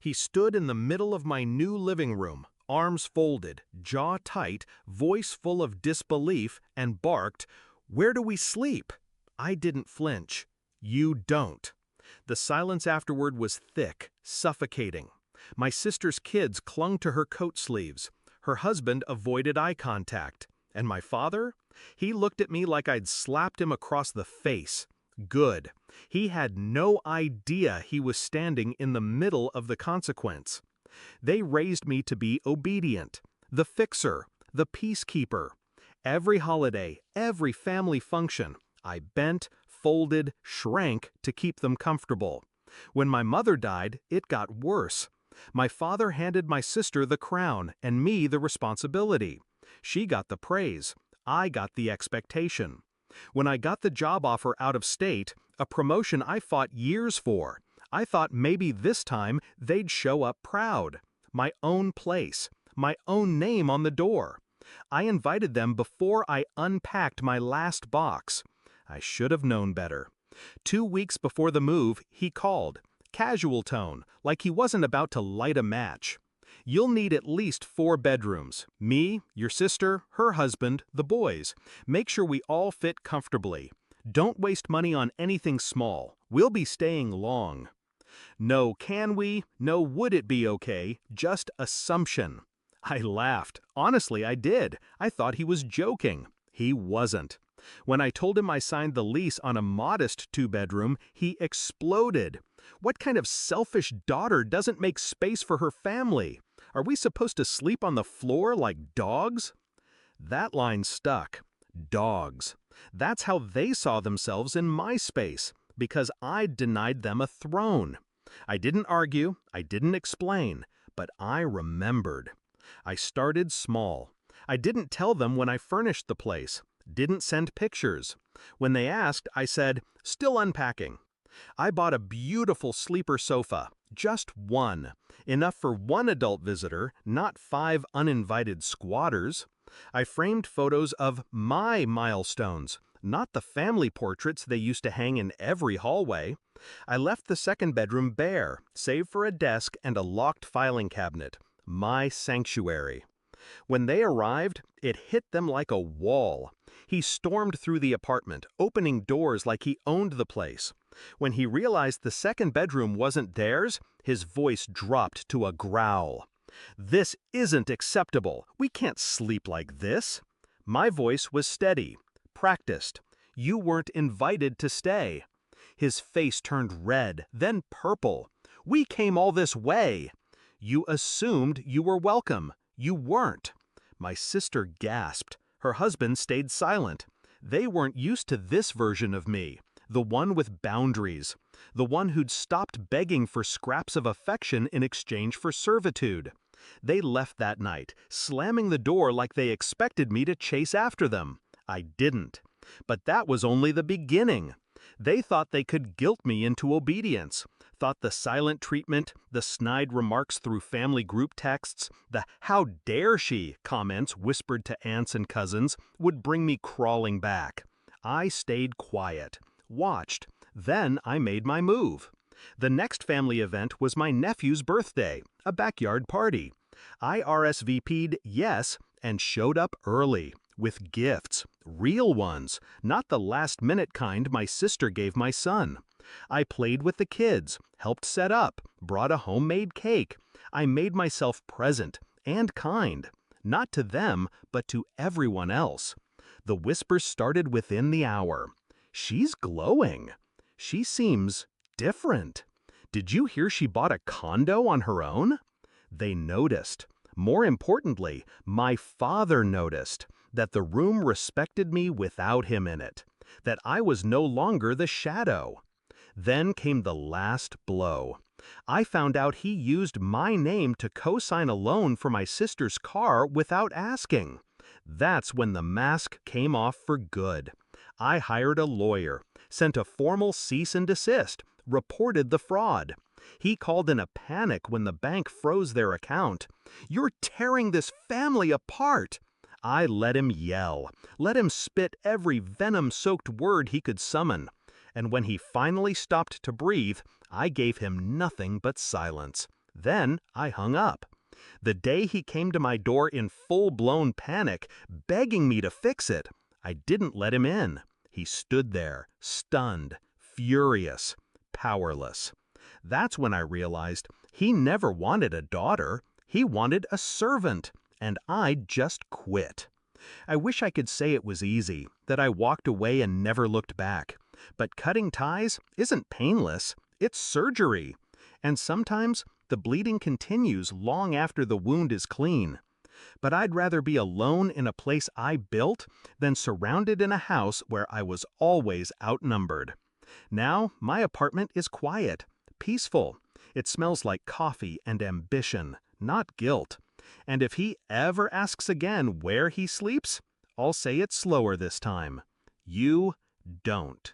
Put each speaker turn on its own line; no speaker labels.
He stood in the middle of my new living room, arms folded, jaw tight, voice full of disbelief, and barked, "Where do we sleep?" I didn't flinch. "You don't." The silence afterward was thick, suffocating. My sister's kids clung to her coat sleeves. Her husband avoided eye contact. And my father? He looked at me like I'd slapped him across the face. Good. He had no idea he was standing in the middle of the consequence. They raised me to be obedient, the fixer, the peacekeeper. Every holiday, every family function, I bent, folded, shrank to keep them comfortable. When my mother died, it got worse. My father handed my sister the crown and me the responsibility. She got the praise. I got the expectation. When I got the job offer out of state, a promotion I fought years for, I thought maybe this time they'd show up proud. My own place, my own name on the door. I invited them before I unpacked my last box. I should have known better. 2 weeks before the move, he called. Casual tone, like he wasn't about to light a match. "You'll need at least 4 bedrooms. Me, your sister, her husband, the boys. Make sure we all fit comfortably. Don't waste money on anything small. We'll be staying long." No can we, no would it be okay, just assumption. I laughed. Honestly, I did. I thought he was joking. He wasn't. When I told him I signed the lease on a modest 2-bedroom, he exploded. What kind of selfish daughter doesn't make space for her family? Are we supposed to sleep on the floor like dogs? That line stuck. Dogs. That's how they saw themselves in my space, because I'd denied them a throne. I didn't argue, I didn't explain, but I remembered. I started small. I didn't tell them when I furnished the place, didn't send pictures. When they asked, I said, "Still unpacking." I bought a beautiful sleeper sofa, just one, enough for 1 adult visitor, not 5 uninvited squatters. I framed photos of my milestones, not the family portraits they used to hang in every hallway. I left the 2nd bedroom bare, save for a desk and a locked filing cabinet, my sanctuary. When they arrived, it hit them like a wall. He stormed through the apartment, opening doors like he owned the place. When he realized the 2nd bedroom wasn't theirs, his voice dropped to a growl. "This isn't acceptable. We can't sleep like this." My voice was steady, practiced. "You weren't invited to stay." His face turned red, then purple. "We came all this way." "You assumed you were welcome. You weren't." My sister gasped. Her husband stayed silent. They weren't used to this version of me, the one with boundaries, the one who'd stopped begging for scraps of affection in exchange for servitude. They left that night, slamming the door like they expected me to chase after them. I didn't. But that was only the beginning. They thought they could guilt me into obedience, thought the silent treatment, the snide remarks through family group texts, the "how dare she" comments whispered to aunts and cousins would bring me crawling back. I stayed quiet, watched, then I made my move. The next family event was my nephew's birthday, a backyard party. I RSVP'd yes and showed up early, with gifts, real ones, not the last-minute kind my sister gave my son. I played with the kids, helped set up, brought a homemade cake. I made myself present and kind, not to them, but to everyone else. The whispers started within the hour. "She's glowing. She seems different. Did you hear she bought a condo on her own?" They noticed. More importantly, my father noticed that the room respected me without him in it, that I was no longer the shadow. Then came the last blow. I found out he used my name to co-sign a loan for my sister's car without asking. That's when the mask came off for good. I hired a lawyer, sent a formal cease and desist, reported the fraud. He called in a panic when the bank froze their account. "You're tearing this family apart." I let him yell, let him spit every venom-soaked word he could summon. And when he finally stopped to breathe, I gave him nothing but silence. Then I hung up. The day he came to my door in full-blown panic, begging me to fix it, I didn't let him in. He stood there, stunned, furious, powerless. That's when I realized he never wanted a daughter. He wanted a servant, and I just quit. I wish I could say it was easy, that I walked away and never looked back. But cutting ties isn't painless. It's surgery. And sometimes the bleeding continues long after the wound is clean. But I'd rather be alone in a place I built than surrounded in a house where I was always outnumbered. Now my apartment is quiet, peaceful. It smells like coffee and ambition, not guilt. And if he ever asks again where he sleeps, I'll say it slower this time. You don't.